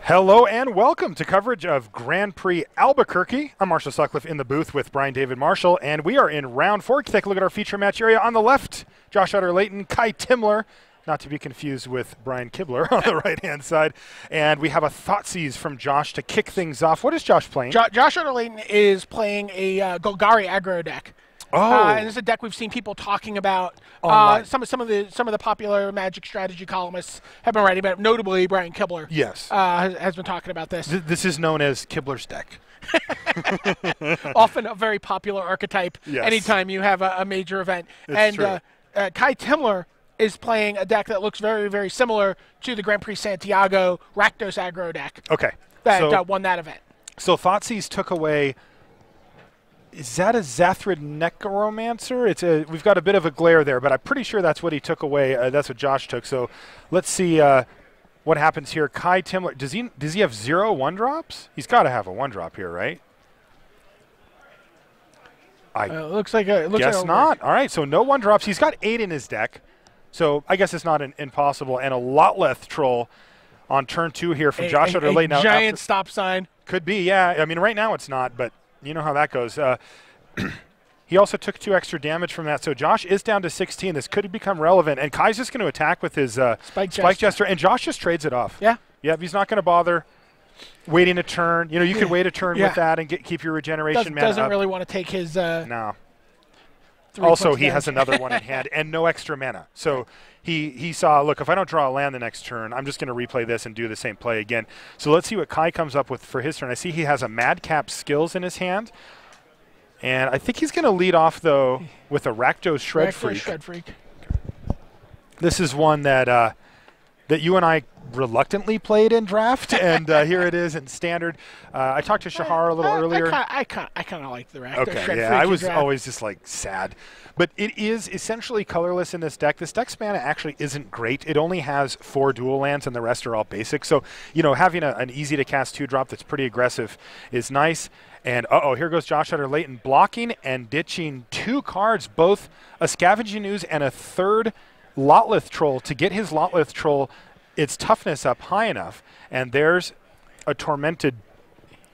Hello and welcome to coverage of Grand Prix Albuquerque. I'm Marshall Sutcliffe in the booth with Brian David Marshall, and we are in round 4. Take a look at our feature match area. On the left, Josh Utter-Leyton, Kai Timmler, not to be confused with Brian Kibler on the right-hand side. And we have a Thoughtseize from Josh to kick things off. What is Josh playing? Josh Utter-Leyton is playing a Golgari Aggro deck. Oh, and this is a deck we've seen people talking about. Some of the popular Magic strategy columnists have been writing about it. Notably, Brian Kibler. Yes, has been talking about this. This is known as Kibler's deck. Often a very popular archetype. Yes. Anytime you have a major event. It's true. Kai Timmler is playing a deck that looks very, very similar to the Grand Prix Santiago Rakdos aggro deck. Okay, That won that event. So Thoughtseize took away. Is that a Zathrid Necromancer? We've got a bit of a glare there, but I'm pretty sure that's what he took away. That's what Josh took. So let's see what happens here. Kai Timmler, does he have 0 1-drops? He's got to have a 1-drop here, right? Looks like a guess not. All right, so no 1-drops. He's got 8 in his deck, so I guess it's not impossible. And a Lotleth Troll on turn 2 here from Josh Utter-Leyton. A giant stop sign. Could be, yeah. I mean, right now it's not, but you know how that goes. He also took 2 extra damage from that, so Josh is down to 16. This could become relevant, and Kai's just going to attack with his Spike Jester, and Josh just trades it off. Yeah. Yeah, he's not going to bother waiting a turn. You know, you could wait a turn with that and keep your regeneration mana doesn't up. really want to take his no. Also, he has another one in hand and no extra mana. So he saw, look, if I don't draw a land the next turn, I'm just going to replay this and do the same play again. So let's see what Kai comes up with for his turn. I see he has a Madcap Skills in his hand. And I think he's going to lead off, though, with a Rakdos Shred Freak. This is one that you and I reluctantly played in draft, and here it is in standard. I talked to Shahar a little earlier. I kind of like the Rakdos Shred Freak. Yeah, I was always just like sad. But it is essentially colorless in this deck. This deck's mana actually isn't great. It only has 4 dual lands, and the rest are all basic. So, you know, having an easy-to-cast 2-drop that's pretty aggressive is nice. And, here goes Josh Utter-Leyton blocking and ditching 2 cards, both a Scavenging Ooze and a 3rd Lotleth Troll to get his Lotleth Troll its toughness up high enough. And there's a Tormented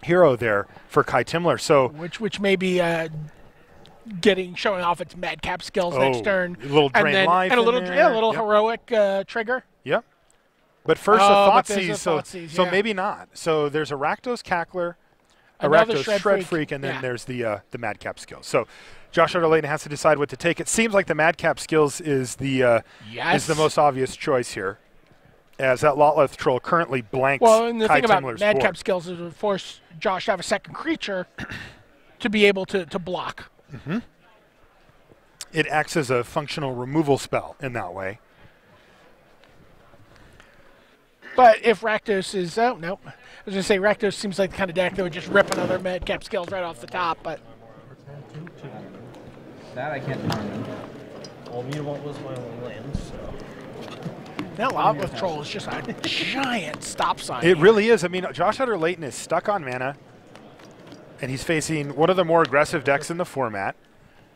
Hero there for Kai Timmler. So which may be showing off its Madcap Skills next turn. A little Drain Life and a little heroic trigger. Yep. But first a Thoughtseize, so yeah. maybe not. So there's a Rakdos Cackler, a Another Rakdos Shred Freak, and then there's the Madcap Skills. So Josh Utter-Leyton has to decide what to take. It seems like the Madcap Skills is the most obvious choice here, as that Lotleth Troll currently blanks. Well, and the Kai thing about Timmler's Madcap board. Skills is it would force Josh to have a second creature to be able to block. Mm-hmm. It acts as a functional removal spell in that way. But if Rakdos is nope. I was going to say Rakdos seems like the kind of deck that would just rip another Madcap Skills right off the top, but that I can't determine. All you want was my only land, so. That Lotleth Troll is just a giant stop sign. It really is. I mean, Josh Utter-Leyton is stuck on mana, and he's facing one of the more aggressive decks in the format.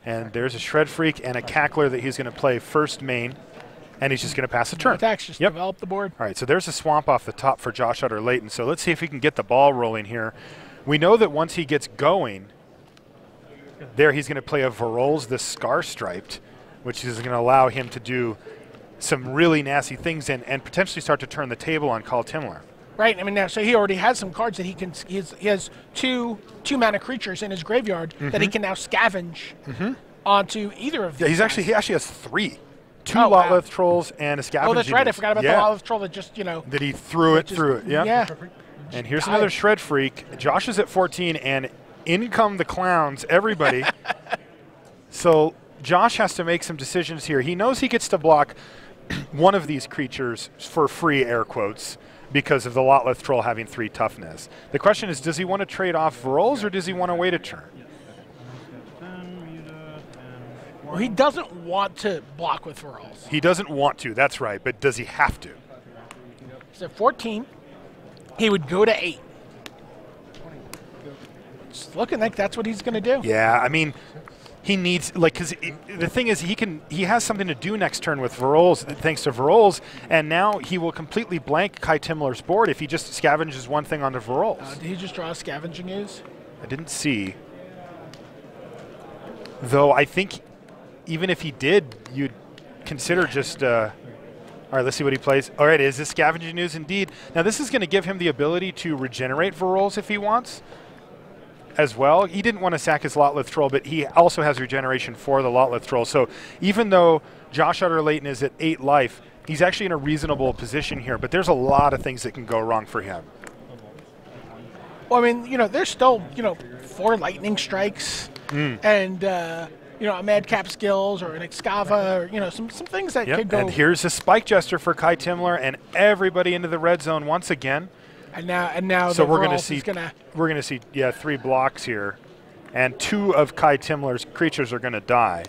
And there's a Shred Freak and a Cackler that he's going to play first main, and he's just going to pass a turn. Attacks just develop the board. All right, so there's a Swamp off the top for Josh Utter-Leyton. So let's see if we can get the ball rolling here. We know that once he gets going, there he's going to play a Varolz the Scar Striped, which is going to allow him to do some really nasty things and potentially start to turn the table on Kai Timmler. Right. I mean, now, so he already has some cards that he can. He has two mana creatures in his graveyard that he can now scavenge onto either of these. Yeah, he actually has 3. 2 Lotleth Trolls and a Scavenging. Oh, that's right. I forgot about the Lotleth Troll that just that he threw it through it. Yeah. Yeah. And here's another Shred Freak. Josh is at 14, and in come the clowns. Everybody. So Josh has to make some decisions here. He knows he gets to block one of these creatures for free, air quotes, because of the Lotleth Troll having 3 toughness. The question is, does he want to trade off Varolz or does he want to wait a turn? Well, he doesn't want to block with Varolz. He doesn't want to, that's right, but does he have to? So 14, he would go to 8. It's looking like that's what he's going to do. Yeah, I mean, he needs, like, because the thing is, he has something to do next turn with Varolz, thanks to Varolz, and now he will completely blank Kai Timmler's board if he just scavenges one thing onto Varolz. Did he just draw a scavenging ooze? I didn't see. Though I think even if he did, you'd consider just, all right, let's see what he plays. All right, is this scavenging ooze indeed? Now this is going to give him the ability to regenerate Varolz if he wants as well. He didn't want to sack his Lotleth Troll, but he also has regeneration for the Lotleth Troll. So even though Josh Utter-Leyton is at 8 life, he's actually in a reasonable position here, but there's a lot of things that can go wrong for him. Well, I mean, you know, there's still, you know, 4 lightning strikes and, you know, a Madcap Skills or an Excava or, you know, some things that could go. And here's a Spike Jester for Kai Timmler and everybody into the red zone once again. And now so the we're going to see 3 blocks here, and 2 of Kai Timmler's creatures are going to die.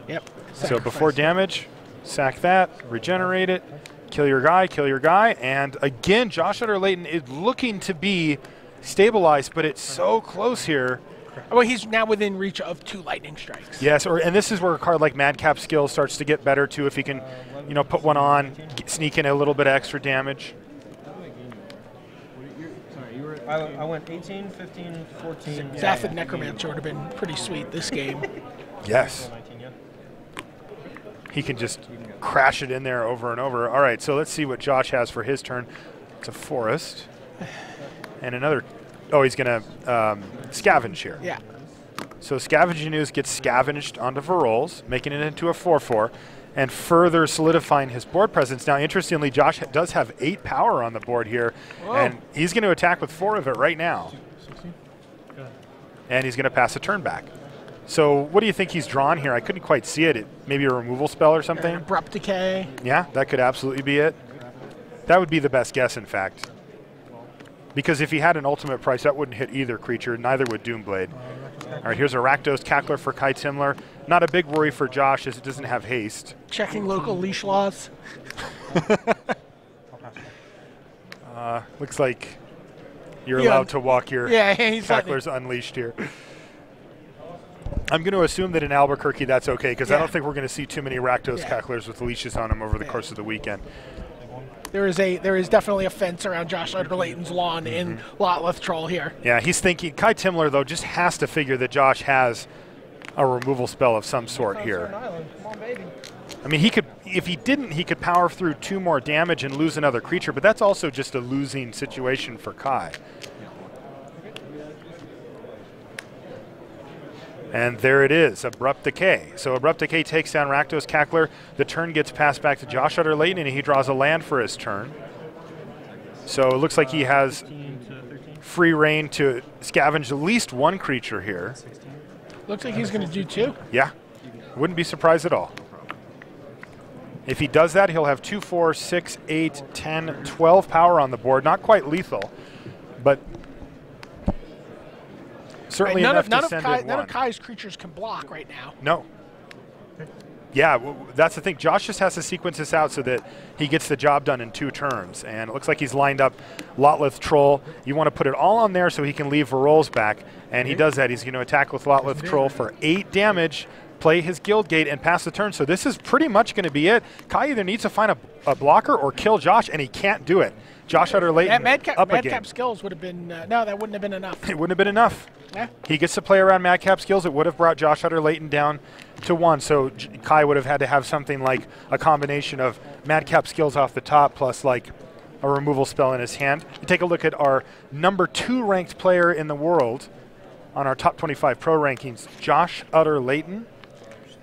Yep. So before damage, sack that, regenerate it, kill your guy, and again, Josh Utter-Leyton is looking to be stabilized, but it's so close here. Well, he's now within reach of 2 lightning strikes. Yes, and this is where a card like Madcap Skill starts to get better too. If he can, you know, put one on, sneak in a little bit of extra damage. I went 18, 15, 14. Zaphid Necromancer would have been pretty sweet this game. Yes. He can just crash it in there over and over. All right, so let's see what Josh has for his turn. It's a forest. And another, oh, he's going to scavenge here. Yeah. So Scavenging Ooze gets scavenged onto Varolz, making it into a 4/4, and further solidifying his board presence. Now, interestingly, Josh does have 8 power on the board here, and he's going to attack with 4 of it right now. And he's going to pass a turn back. So what do you think he's drawn here? I couldn't quite see it. Maybe a removal spell or something? Abrupt Decay. Yeah, that could absolutely be it. That would be the best guess, in fact. Because if he had an ultimate price, that wouldn't hit either creature, neither would Doomblade. All right, here's a Rakdos Cackler for Kai Timmler. Not a big worry for Josh as it doesn't have haste. Checking local leash laws. Looks like you're allowed to walk your Cacklers unleashed here. I'm going to assume that in Albuquerque that's okay, because I don't think we're going to see too many Rakdos Cacklers with leashes on them over the course of the weekend. There is definitely a fence around Josh Utter-Leyton's lawn in Lotleth Troll here. Yeah, he's thinking, Kai Timmler, though, just has to figure that Josh has a removal spell of some sort here. Come on, baby. I mean, he could, if he didn't, he could power through 2 more damage and lose another creature, but that's also just a losing situation for Kai. And there it is, Abrupt Decay. So Abrupt Decay takes down Rakdos Cackler. The turn gets passed back to Josh Utter-Leyton, and he draws a land for his turn. So it looks like he has free reign to scavenge at least 1 creature here. Looks like he's going to do 2. Yeah, wouldn't be surprised at all. If he does that, he'll have 2, 4, 6, 8, 10, 12 power on the board. Not quite lethal, but certainly enough to send in 1. None of Kai's creatures can block right now. No. Yeah, that's the thing. Josh just has to sequence this out so that he gets the job done in 2 turns. And it looks like he's lined up Lotleth Troll. You want to put it all on there so he can leave Varolz back. And he does that. He's going to attack with Lotleth Troll for 8 damage, play his Guild Gate, and pass the turn. So this is pretty much going to be it. Kai either needs to find a blocker or kill Josh, and he can't do it. Josh Utter-Leyton Madcap Skills would have been, no, that wouldn't have been enough. It wouldn't have been enough. Yeah. He gets to play around Madcap Skills. It would have brought Josh Utter-Leyton down to 1. So Kai would have had to have something like a combination of Madcap Skills off the top plus like a removal spell in his hand. You take a look at our number 2 ranked player in the world on our top 25 pro rankings, Josh Utter-Leyton.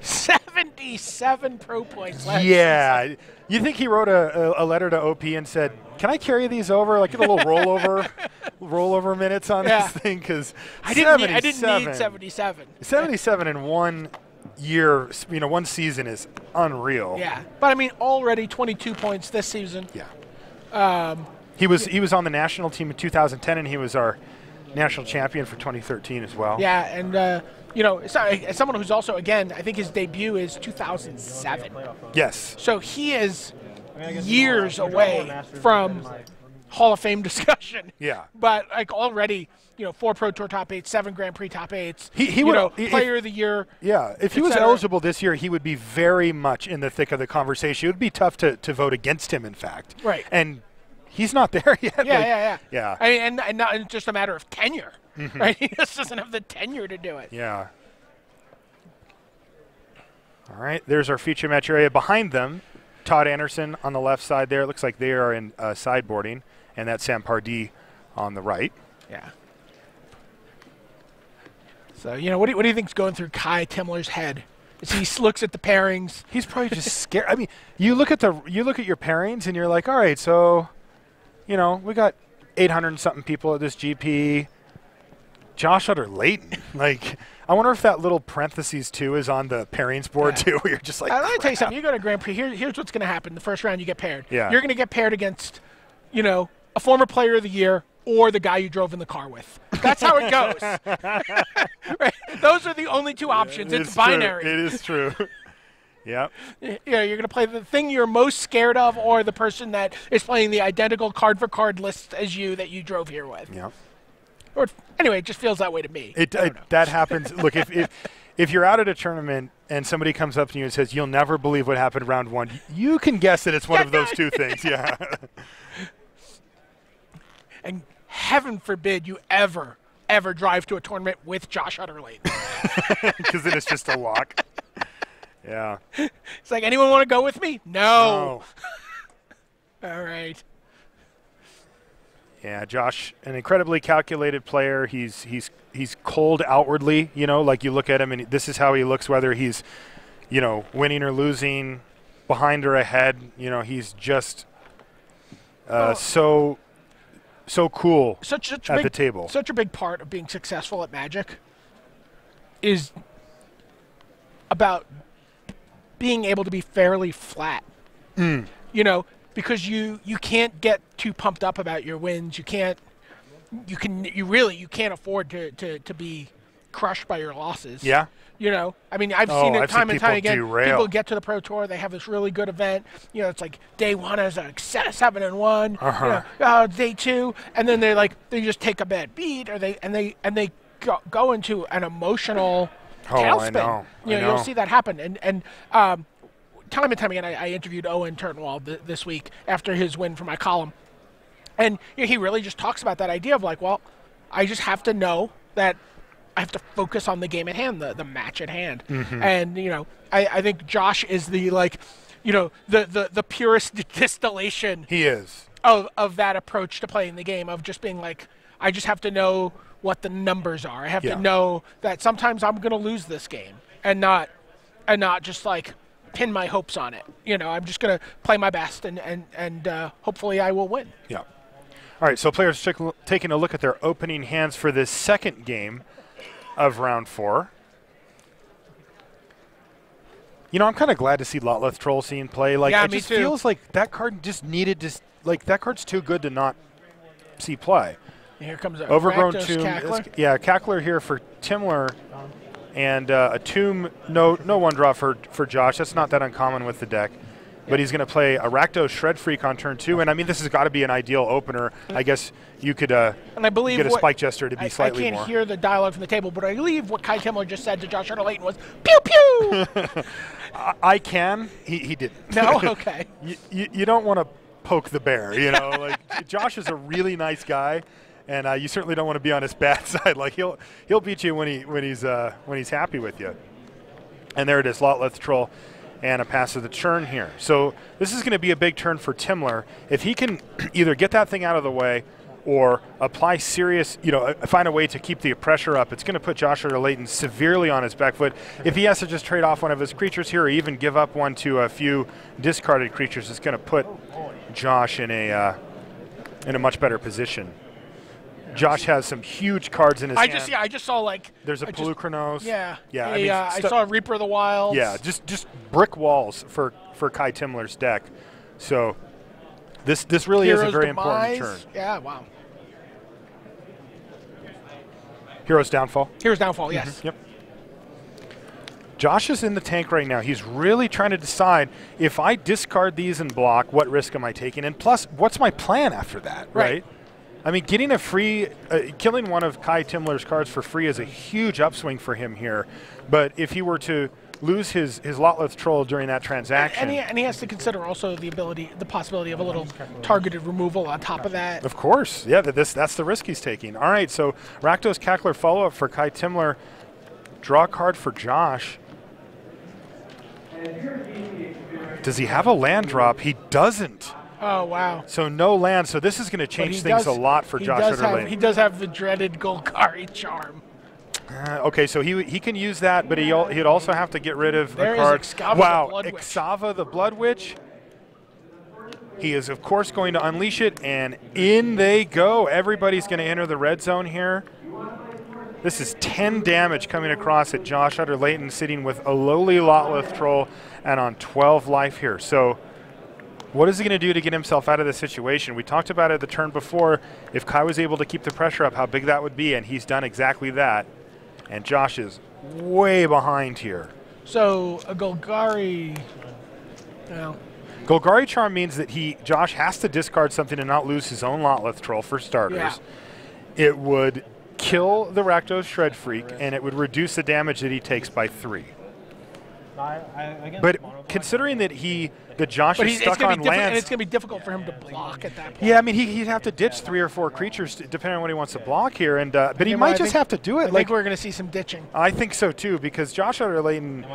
77 pro points left. Yeah. You think he wrote a letter to OP and said, can I carry these over? Like, get a little rollover minutes on this thing? Because I didn't need 77. 77 in 1 year, one season is unreal. Yeah, but I mean, already 22 points this season. Yeah. He was on the national team in 2010, and he was our national champion for 2013 as well. Yeah, and as someone who's also, again, I think his debut is 2007. Yes. So he is years away from Hall of Fame discussion. Yeah. But like already, 4 Pro Tour top 8s, 7 Grand Prix top 8s. He would player of the year. Yeah. If he was eligible this year, he would be very much in the thick of the conversation. It would be tough to vote against him, in fact. Right. And he's not there yet. Yeah. I mean, and not just a matter of tenure, right? He just doesn't have the tenure to do it. Yeah. All right. There's our feature match area. Behind them, Todd Anderson on the left side there. It looks like they are in sideboarding, and that's Sam Pardee on the right. Yeah. So, what do you think's going through Kai Timmler's head as he looks at the pairings? He's probably just scared. I mean, you look at your pairings, and you're like, all right, so, we got 800 and something people at this GP. Josh Utter-Leyton. Like, I wonder if that little parentheses too is on the pairings board too, where you're just like, let me tell you something. You go to Grand Prix, here's what's going to happen. The first round, you get paired. Yeah. You're going to get paired against, a former player of the year or the guy you drove in the car with. That's how it goes. Right? Those are the only two options. It's binary. True. It is true. Yep. You're going to play the thing you're most scared of or the person that is playing the identical card-for-card list as you that you drove here with. Yep. Or anyway, it just feels that way to me. That happens. Look, if you're out at a tournament and somebody comes up to you and says, "You'll never believe what happened round 1," you can guess that it's one of those two things. Yeah. And heaven forbid you ever drive to a tournament with Josh Utter-Leyton. Because then it's just a lock. Yeah. It's like, anyone want to go with me? No. All right. Yeah, Josh, an incredibly calculated player. He's cold outwardly, like you look at him and this is how he looks, whether he's, winning or losing, behind or ahead. He's just so cool at the table. Such a big part of being successful at Magic is about being able to be fairly flat. Because you can't get too pumped up about your wins. You can't afford to be crushed by your losses. Yeah. I mean, I've seen it time and time again. Derail. People get to the Pro Tour, they have this really good event. It's like day 1 is a 7-1. Day 2, and then they just take a bad beat, or they go into an emotional tailspin. I know. You'll see that happen, and time and time again, I interviewed Owen Turnwald this week after his win for my column. And he really just talks about that idea of like, well, I just have to know that I have to focus on the game at hand, the match at hand. And, I think Josh is the the purest distillation he is of that approach to playing the game, of just being like, I just have to know what the numbers are. I have to know that sometimes I'm going to lose this game and not just like pin my hopes on it. I'm just going to play my best and hopefully I will win. Yeah. All right, so players taking a look at their opening hands for this second game of round 4. I'm kind of glad to see Lotleth Troll scene play. Like, yeah, it just feels like that card just needed to, that card's too good to not see play. Here comes a Overgrown Rakdos Tomb. Cackler. Cackler here for Timmler, and a Tomb, no one draw for Josh. That's not that uncommon with the deck. But he's going to play a Rakdos Shred Freak on turn 2, and I mean, this has got to be an ideal opener. I guess you could and I believe get a Spike Jester to be slightly more. I can't hear the dialogue from the table, but I believe what Kai Timmler just said to Josh Utter-Leyton was, pew, pew! I can. He didn't. No? Okay. You don't want to poke the bear, Like, Josh is a really nice guy, and you certainly don't want to be on his bad side. Like, he'll beat you when he's happy with you. And there it is, Lotleth Troll. And a pass of the turn here. So this is going to be a big turn for Timmler. If he can either get that thing out of the way or apply serious, find a way to keep the pressure up, it's going to put Josh Utter-Leyton severely on his back foot. If he has to just trade off one of his creatures here or even give up one to a few discarded creatures, it's going to put Josh in a much better position. Josh has some huge cards in his hand. I just saw like There's a Polukranos. Yeah. Yeah. I saw Reaper of the Wilds. Yeah, just brick walls for Kai Timmler's deck. So this really Hero's is a very Demise. important turn. Yeah. Wow. Hero's Downfall. Hero's Downfall. Yes. Yep. Josh is in the tank right now. He's really trying to decide, if I discard these and block, what risk am I taking? And plus, what's my plan after that, right? I mean, getting a free, killing one of Kai Timmler's cards for free is a huge upswing for him here. But if he were to lose his Lotleth Troll during that transaction. And he has to consider also the possibility of a little targeted removal on top of that. Of course. Yeah, that's the risk he's taking. All right, so Rakdos Cackler follow-up for Kai Timmler. Draw a card for Josh. Does he have a land drop? He doesn't. Oh, wow. So no land. So this is going to change things a lot for Josh Utter-Leyton. He does have the dreaded Golgari Charm. Okay, so he can use that, but he'd also have to get rid of there a card. Ixava wow, the Blood Witch. Ixava the Blood Witch. He is, of course, going to unleash it, and in they go. Everybody's going to enter the red zone here. This is 10 damage coming across at Josh Utter-Leyton, sitting with a lowly Lotleth Troll and on 12 life here. So what is he going to do to get himself out of this situation? We talked about it the turn before. If Kai was able to keep the pressure up, how big that would be, and he's done exactly that. And Josh is way behind here. So a Golgari, well. Golgari Charm means that Josh has to discard something and not lose his own Lotleth Troll for starters. Yeah. It would kill the Rakdos Shred Freak, and it would reduce the damage that he takes by 3. But considering that Josh is stuck on lands, and it's going to be difficult for him to block at that point. Yeah, I mean he'd have to ditch 3 or 4 creatures depending on what he wants to block here, and but he might just have to do it. I think we're going to see some ditching. I think so too, because Josh Utter-Leyton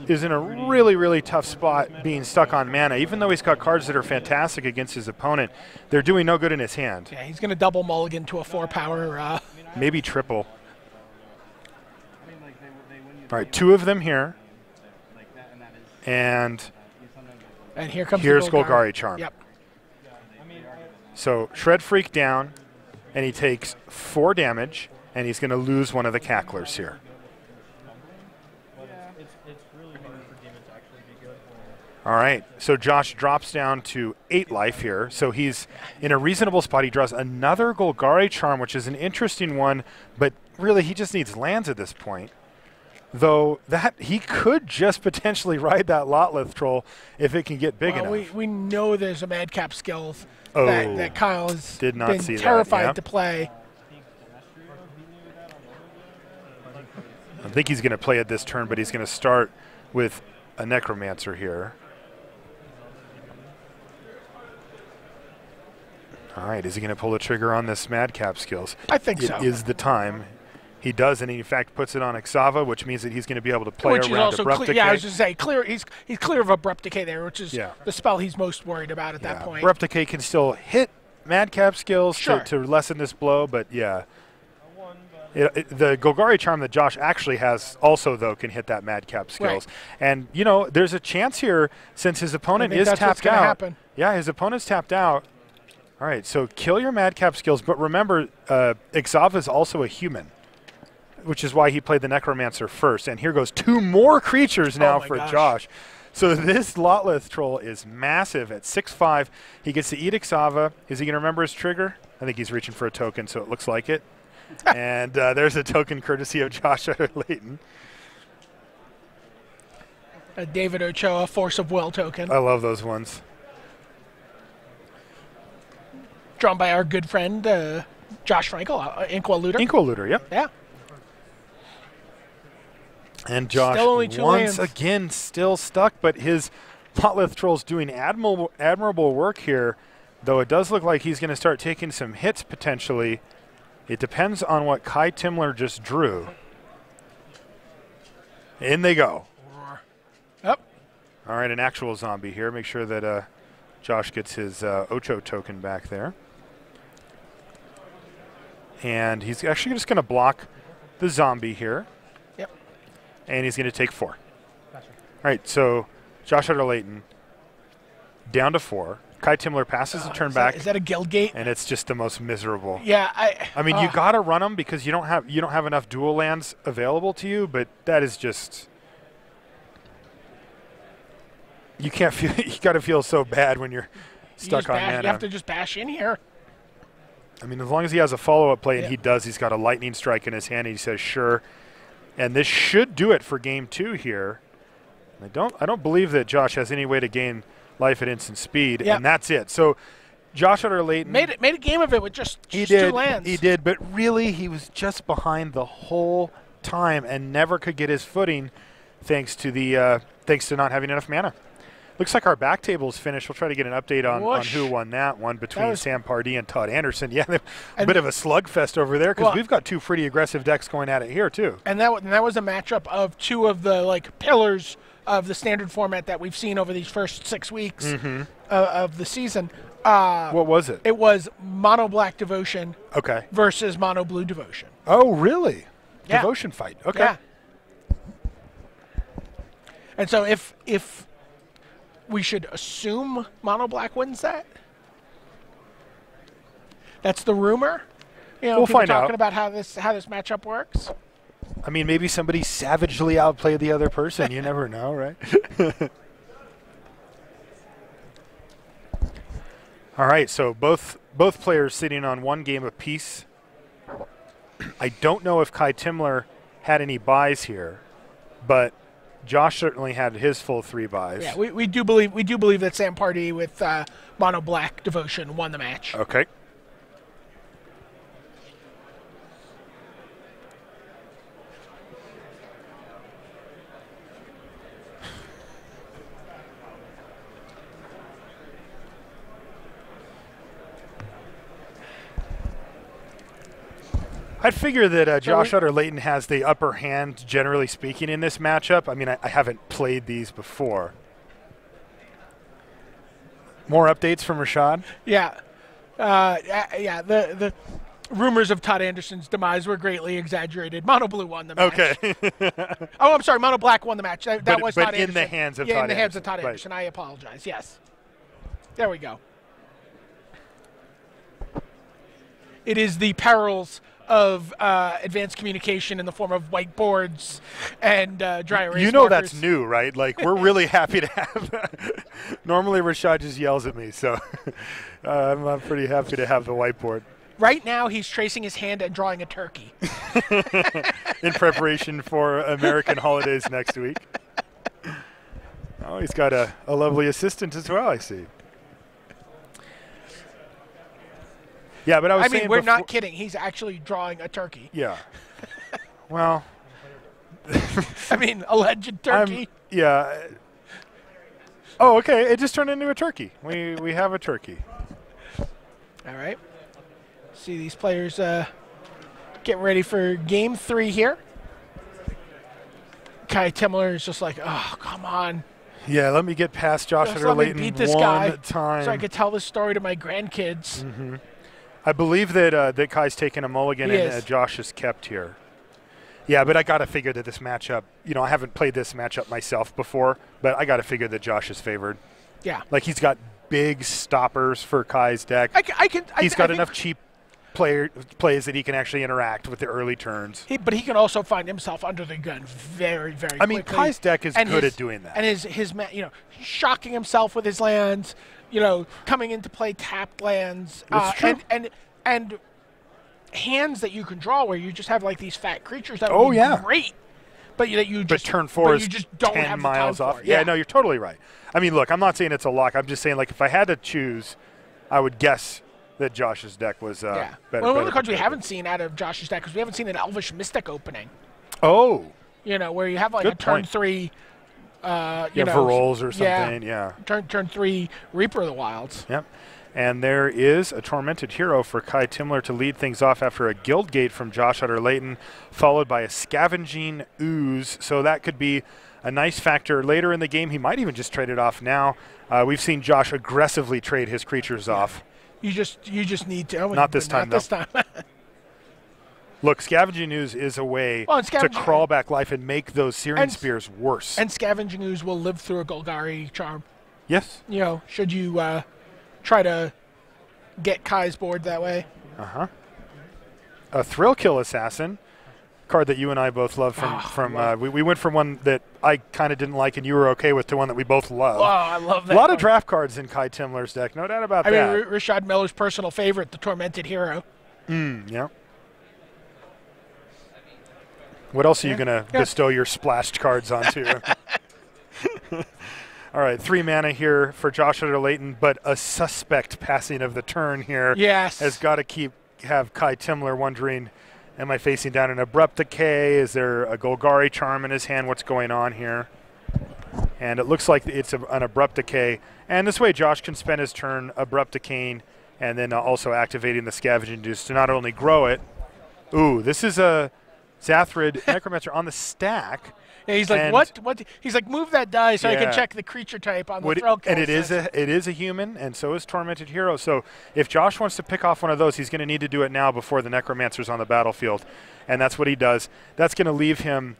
is in a really, really tough spot being stuck on mana. Even though he's got cards that are fantastic against his opponent, they're doing no good in his hand. Yeah, he's going to double mulligan to a 4-power. Maybe triple. All right, 2 of them here. And here's Golgari Charm. Yep. So Shred Freak down, and he takes 4 damage, and he's going to lose one of the Cacklers here. All right, so Josh drops down to 8 life here. So he's in a reasonable spot. He draws another Golgari Charm, which is an interesting one, but really he just needs lands at this point. Though that he could just potentially ride that Lotleth Troll if it can get big enough. We know there's a Madcap skills that Kyle has been terrified to play. I think he's going to play it this turn, but he's going to start with a Necromancer here. All right, is he going to pull the trigger on this Madcap skills? I think so. It is the time. He does, and he in fact puts it on Ixava, which means that he's going to be able to play around Abrupt Decay. Yeah, I was just saying, he's clear of Abrupt Decay there, which is the spell he's most worried about at that point. Abrupt Decay can still hit Madcap skills to lessen this blow, but yeah. The Golgari Charm that Josh actually has also, though, can hit that Madcap skills. Right. And, you know, there's a chance here, since his opponent is tapped out. Happen. Yeah, his opponent's tapped out. All right, so kill your Madcap skills, but remember, Ixava is also a human, which is why he played the Necromancer first. And here goes 2 more creatures now for Josh. So this Lotleth Troll is massive at 6/5. He gets to eat Ixava. Is he going to remember his trigger? I think he's reaching for a token, so it looks like it. And there's a token courtesy of Josh Utter-Leyton. A David Ochoa Force of Will token. I love those ones. Drawn by our good friend Josh Frankel, Inqua Looter. Inqua Looter, yep. Yeah. And Josh, once again, still stuck, but his Lotleth Troll's doing admirable work here, though it does look like he's going to start taking some hits potentially. It depends on what Kai Timmler just drew. In they go. Yep. All right, an actual zombie here. Make sure that Josh gets his Ocho token back there. And he's actually just going to block the zombie here. Yep. And he's going to take 4. Gotcha. All right, so Josh Utter-Leyton down to 4. Kai Timmler passes the turn back. Is that a guild gate? And it's just the most miserable. Yeah, I mean, you got to run them because you don't have enough dual lands available to you, but that is just you can't feel you got to feel so bad when you're stuck on mana. You have to just bash in here. I mean, as long as he has a follow-up play, and he does, he's got a lightning strike in his hand, and he says sure. And this should do it for game 2 here. I don't believe that Josh has any way to gain life at instant speed, and that's it. So Josh Utter-Leyton made a game of it with just 2 lands. He did, but really he was just behind the whole time and never could get his footing thanks to not having enough mana. Looks like our back table is finished. We'll try to get an update on who won that one between Sam Pardee and Todd Anderson. Yeah, a bit of a slugfest over there because we've got 2 pretty aggressive decks going at it here too. And that was a matchup of 2 of the pillars of the standard format that we've seen over these first 6 weeks of the season. What was it? It was Mono Black Devotion versus Mono Blue Devotion. Oh, really? Yeah. Devotion fight. Okay. Yeah. And so if we should assume Mono Black wins that. That's the rumor. You know, we'll people find talking out about how this matchup works. I mean, maybe somebody savagely outplayed the other person. You never know, right? All right, so both players sitting on 1 game apiece. I don't know if Kai Timmler had any buys here, but Josh certainly had his full 3 buys. Yeah, we do believe that Sam Pardee with Mono Black Devotion won the match. Okay. I'd figure that Josh Utter-Leyton has the upper hand, generally speaking, in this matchup. I mean, I haven't played these before. More updates from Rashad? Yeah. The rumors of Todd Anderson's demise were greatly exaggerated. Mono Blue won the match. Okay. Oh, I'm sorry. Mono Black won the match. That was Todd Anderson. But in the hands of Todd Anderson. Yeah, in the hands of Todd Anderson. I apologize. Yes. There we go. It is the perils of advanced communication in the form of whiteboards and dry erase markers. That's new, right? Like, we're really happy to have that. Normally, Rashad just yells at me, so I'm pretty happy to have the whiteboard. Right now, he's tracing his hand and drawing a turkey. In preparation for American holidays next week. Oh, he's got a lovely assistant as well, I see. Yeah, but I mean, we're not kidding. He's actually drawing a turkey. Yeah. Well. I mean, alleged turkey. Yeah. Oh, okay. It just turned into a turkey. We have a turkey. All right. See these players getting ready for game 3 here. Kai Timmler is just like, oh, come on. Yeah, let me get past Josh Utter-Leyton one time. So I could tell this story to my grandkids. Mm-hmm. I believe that Kai's taken a mulligan and Josh is kept here. Yeah, but I got to figure that this matchup, I haven't played this matchup myself before, but I got to figure that Josh is favored. Yeah. Like, he's got big stoppers for Kai's deck. He's got enough cheap plays that he can actually interact with the early turns. But he can also find himself under the gun very, very quickly. I mean, Kai's deck is good at doing that. And his shocking himself with his lands, coming into play tapped lands. It's true. And hands that you can draw where you just have like these fat creatures that would be great. But turn 4 is you just don't 10 have miles the time off. for. Yeah, no, you're totally right. I mean, look, I'm not saying it's a lock. I'm just saying, like, if I had to choose, I would guess that Josh's deck was better. Well, one of the cards we haven't seen out of Josh's deck is we haven't seen an Elvish Mystic opening. Oh. Where you have like a turn 3. Varolz or something. Yeah. Turn 3 Reaper of the Wilds. Yep. And there is a Tormented Hero for Kai Timmler to lead things off after a Guild Gate from Josh Utter-Leyton, followed by a Scavenging Ooze. So that could be a nice factor later in the game. He might even just trade it off now. We've seen Josh aggressively trade his creatures off. You just need to. Not this time, though. Look, Scavenging Ooze is a way to crawl back life and make those Searing Spears worse. And Scavenging Ooze will live through a Golgari Charm. Yes. Should you try to get Kai's board that way. A Thrill Kill Assassin, card that you and I both love we went from one that I kind of didn't like and you were okay with to one that we both love. Oh, I love that. A lot of draft cards in Kai Timmler's deck, no doubt about that. I mean, Rashad Miller's personal favorite, the Tormented Hero. Yeah. What else are you going to bestow your splashed cards onto? All right, 3 mana here for Josh Utter-Leyton, but a suspect passing of the turn here. Yes. Has got to have Kai Timmler wondering, am I facing down an Abrupt Decay? Is there a Golgari Charm in his hand? What's going on here? And it looks like it's an Abrupt Decay. And this way Josh can spend his turn Abrupt Decaying and then also activating the Scavenging Juice to not only grow it. Ooh, this is a Zathrid Necromancer on the stack. Yeah, he's like, what? He's like, move that die so I can check the creature type on the Thrill Kill. And it is a human, and so is Tormented Hero. So if Josh wants to pick off one of those, he's going to need to do it now before the Necromancer's on the battlefield. And that's what he does. That's going to leave him.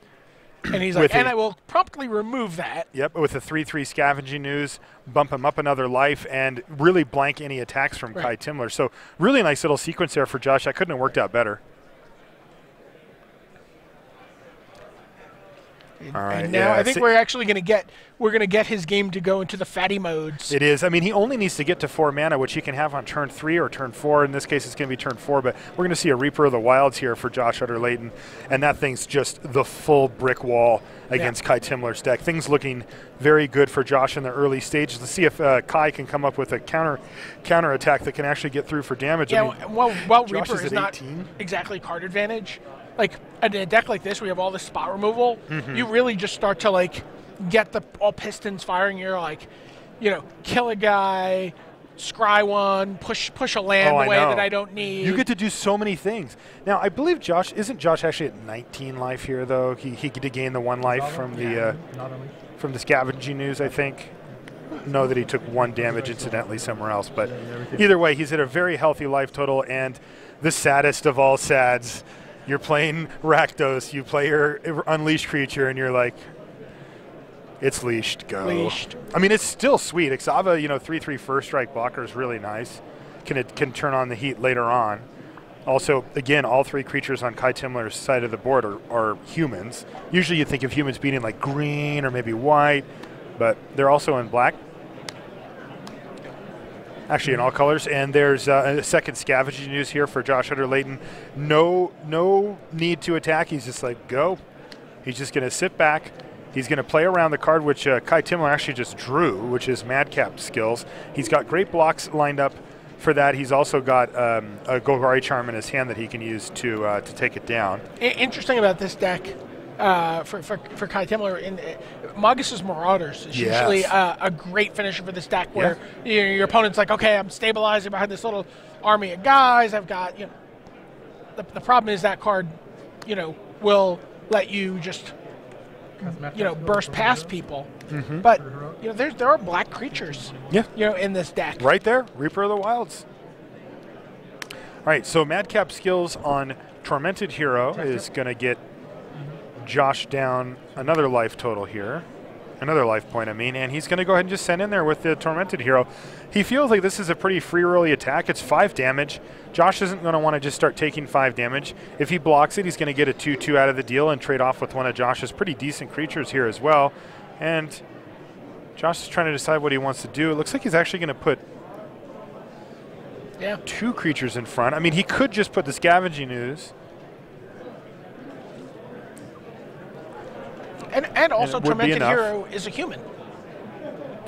And he's like, and I will promptly remove that. Yep, with a 3/3 Scavenging Ooze, bump him up another life, and really blank any attacks from Kai Timmler. So really nice little sequence there for Josh. That couldn't have worked out better. All right, and now I think we're actually going to get his game to go into the fatty modes. It is. I mean, he only needs to get to 4 mana, which he can have on turn 3 or turn 4. In this case, it's going to be turn 4, but we're going to see a Reaper of the Wilds here for Josh Utter-Leyton, and that thing's just the full brick wall against Kai Timmler's deck. Things looking very good for Josh in the early stages. Let's see if Kai can come up with a counter attack that can actually get through for damage. Yeah, I mean, while Josh Reaper is not exactly card advantage. Like, in a deck like this where you have all this spot removal, you really just start to, like, get all pistons firing. You're like, kill a guy, scry one, push a land away that I don't need. You get to do so many things. Now, I believe isn't Josh actually at 19 life here, though? He did gain the 1 life from the Scavenging Ooze, I think. Know that he took 1 damage incidentally somewhere else, but either way, he's at a very healthy life total, and the saddest of all sads. You're playing Rakdos, you play your Unleashed creature, and you're like, it's leashed, go. Leashed. I mean, it's still sweet. Ixava, 3/3 first strike blocker is really nice. Can turn on the heat later on. Also, again, all 3 creatures on Kai Timmler's side of the board are humans. Usually you think of humans being in like green or maybe white, but they're also in black. Actually, in all colors. And there's a second Scavenging Ooze here for Josh Utter-Leyton. No need to attack. He's just like, go. He's just going to sit back. He's going to play around the card, which Kai Timmler actually just drew, which is Madcap skills. He's got great blocks lined up for that. He's also got a Golgari Charm in his hand that he can use to take it down. Interesting about this deck for Kai Timmler, Magus' Marauders is usually a great finisher for this deck where your opponent's like, okay, I'm stabilizing behind this little army of guys. I've got, the problem is that card, will let you just, burst past people. But, there are black creatures, in this deck. Right there, Reaper of the Wilds. All right, so Madcap skills on Tormented Hero is going to get Josh down another life total here. Another life point, and he's going to go ahead and just send in there with the Tormented Hero. He feels like this is a pretty free rolly attack. It's 5 damage. Josh isn't going to want to just start taking 5 damage. If he blocks it, he's going to get a 2/2 out of the deal and trade off with one of Josh's pretty decent creatures here as well. And Josh is trying to decide what he wants to do. It looks like he's actually going to put 2 creatures in front. I mean, he could just put the Scavenging Ooze. And also, Tormented Hero is a human.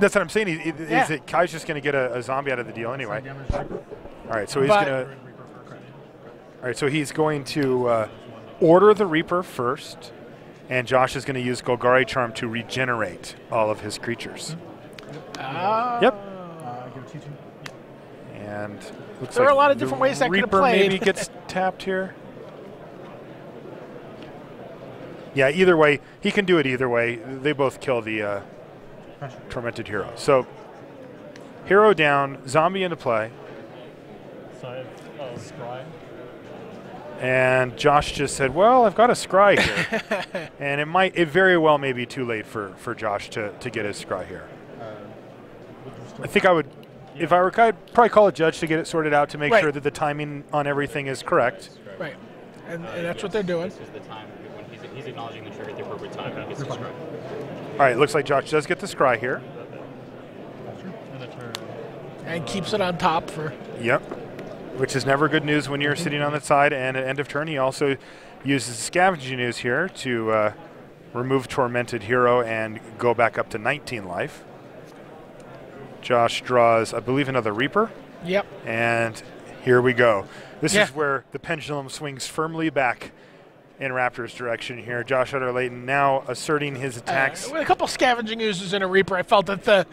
That's what I'm saying. Kai's just going to get a zombie out of the deal anyway. All right, so he's going to. All right, so he's going to order the Reaper first, and Josh is going to use Golgari Charm to regenerate all of his creatures. Yep. And looks there like are a lot of different ways that could have Reaper played. maybe gets tapped here. Yeah, either way, he can do it either way. They both kill the Tormented Hero. So, Hero down, Zombie into play. Scry. And Josh just said, well, I've got a Scry here. And it very well may be too late for Josh to get his Scry here. I think I would if I were Kai, I'd probably call a judge to get it sorted out to make Right. sure that the timing on everything is correct. Right. And that's what they're doing. This is the time when he's acknowledging the trigger at the appropriate time when he gets the scry. All right, looks like Josh does get the scry here. And a turn. And keeps it on top for. Yep, which is never good news when you're sitting on that side. And at end of turn, he also uses scavenging ooze here to remove Tormented Hero and go back up to 19 life. Josh draws, I believe, another Reaper. Yep. And here we go. This Yeah. is where the pendulum swings firmly back in Raptors' direction here. Josh Utter-Leyton now asserting his attacks. With a couple scavenging oozes and a Reaper, I felt that the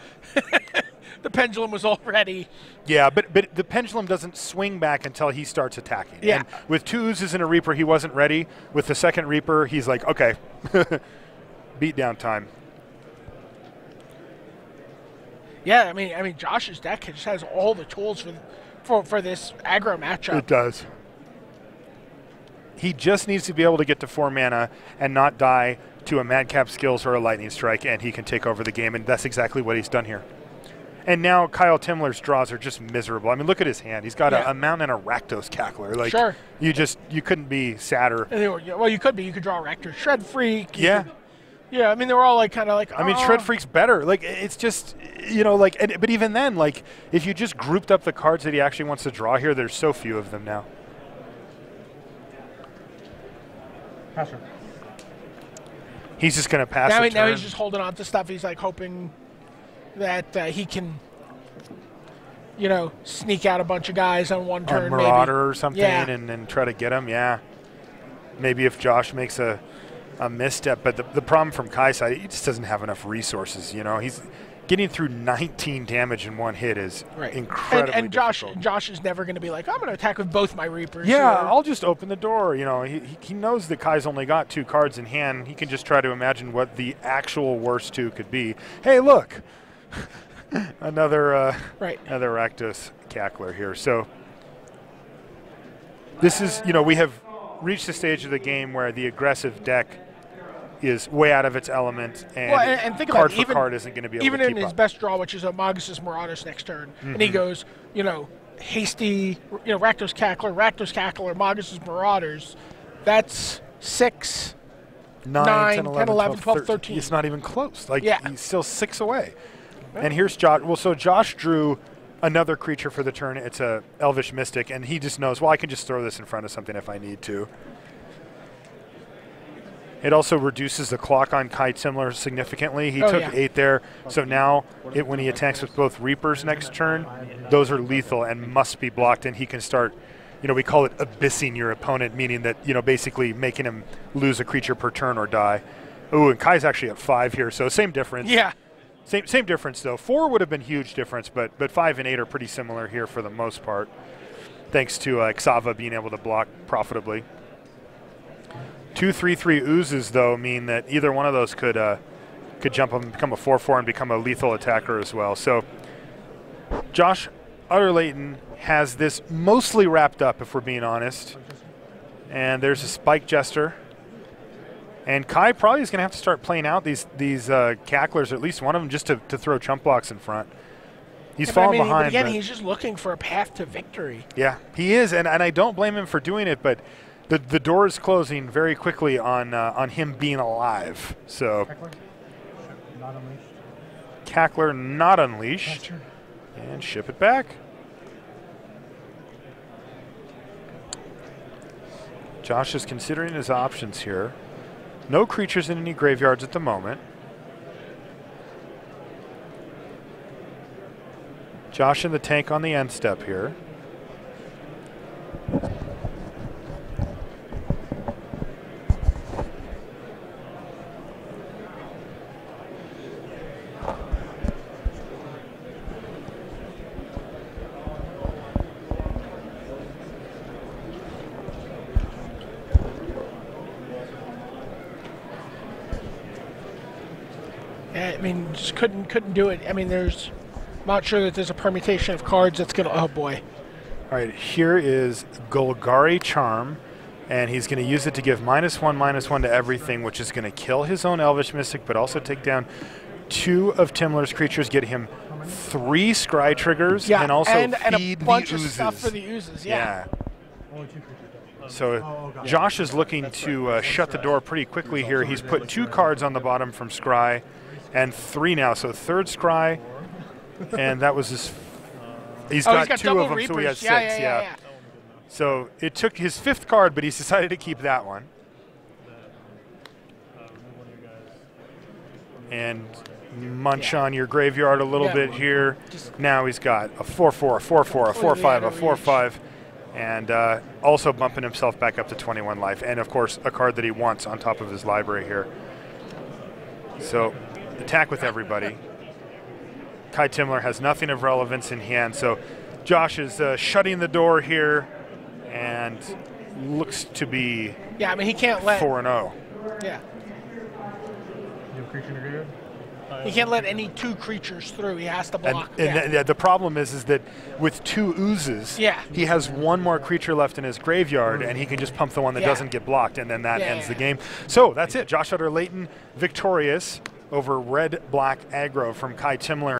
the pendulum was already. Yeah, but the pendulum doesn't swing back until he starts attacking. Yeah. And with 2 oozes and a Reaper, he wasn't ready. With the second Reaper, he's like, okay, beatdown time. Yeah, I mean, Josh's deck just has all the tools for this aggro matchup. It does. He just needs to be able to get to 4 mana and not die to a Madcap Skills or a Lightning Strike, and he can take over the game, and that's exactly what he's done here. And now Kyle Timmler's draws are just miserable. I mean, look at his hand. He's got Yeah. a Mountain and a Rakdos Cackler. Like, Sure. you couldn't be sadder. And well, you could be. You could draw a Rector Shred Freak. You Yeah. could- yeah, I mean, they were all like kind of like. I mean, oh. Shred Freak's better. Like, it's just, like, but even then, like, if you just grouped up the cards that he actually wants to draw here, there's so few of them now. Passer. He's just going to pass Now, the now turn. he's just holding on to stuff. He's like hoping that he can, sneak out a bunch of guys on one or turn. Marauder maybe. or something Yeah. and try to get him, yeah. Maybe if Josh makes a misstep. But the problem from Kai's side, he just doesn't have enough resources, He's getting through 19 damage in one hit is Right. incredibly And difficult. Josh is never going to be like, I'm going to attack with both my Reapers. Yeah, or- I'll just open the door. He knows that Kai's only got 2 cards in hand. He can just try to imagine what the actual worst 2 could be. Hey, look, another Right. another Rakdos Cackler here. So this is, we have reached the stage of the game where the aggressive deck is way out of its element, and, Well, and think card about it, for card isn't going to be able even to in keep his up. best draw, which is a Magus' Marauders next turn, and Mm-hmm. he goes, hasty, Rakdos Cackler, Magus' Marauders. That's 6. 9, 10, 11, 12, 13. It's not even close. Like, Yeah. he's still 6 away. And here's Josh. Well, so Josh drew another creature for the turn. It's a Elvish Mystic, and he just knows, well, I can just throw this in front of something if I need to. It also reduces the clock on Kai Timmler significantly. He took yeah. 8 there, so now when he attacks with both Reapers next turn, those are lethal and must be blocked, and he can start, we call it abyssing your opponent, meaning that, basically making him lose a creature per turn or die. Ooh, and Kai's actually at 5 here, so same difference. Yeah. Same difference, though. 4 would have been huge difference, but 5 and 8 are pretty similar here for the most part, thanks to Xava being able to block profitably. 2 3/3 oozes, though, mean that either one of those could jump up and become a 4/4 and become a lethal attacker as well. So Josh Utter-Leyton has this mostly wrapped up, if we're being honest. And there's a Spike Jester. And Kai probably is going to have to start playing out these Cacklers, or at least one of them, just to throw chump blocks in front. He's falling But behind. again, but he's just looking for a path to victory. yeah, he is, and I don't blame him for doing it, but the door is closing very quickly on him being alive. So Cackler. Not unleashed. Cackler not unleashed, Passer. and ship it back. Josh is considering his options here. No creatures in any graveyards at the moment. Josh in the tank on the end step here. I mean, just couldn't do it. I mean, I'm not sure that there's a permutation of cards that's gonna. Oh boy. All right, here is Golgari Charm, and he's going to use it to give -1/-1 to everything, which is going to kill his own Elvish Mystic, but also take down 2 of Timmler's creatures, get him 3 scry triggers Yeah, and also and feed a bunch the of oozes. stuff for the oozes. Yeah. So Josh is looking to shut the door pretty quickly here. He's put 2 cards on the bottom from scry and 3 now. So 3rd scry, and that was his. He's got 2 double of them, Reapers. so he has 6. Yeah. So it took his 5th card, but he's decided to keep that one. And munch on your graveyard a little bit here. Now he's got a 4/4, a 4/4, a 4/5, a 4/5, and also bumping himself back up to 21 life. And of course, a card that he wants on top of his library here. So attack with everybody. Kai Timmler has nothing of relevance in hand, so Josh is shutting the door here and looks to be I mean, he can't let 4-0. Yeah. He can't let any 2 creatures through. He has to block. And the problem is that with 2 oozes, he has 1 more creature left in his graveyard, and he can just pump the one that doesn't get blocked, and then that ends the game. So that's it. Josh Utter-Leyton victorious over red-black aggro from Kai Timmler.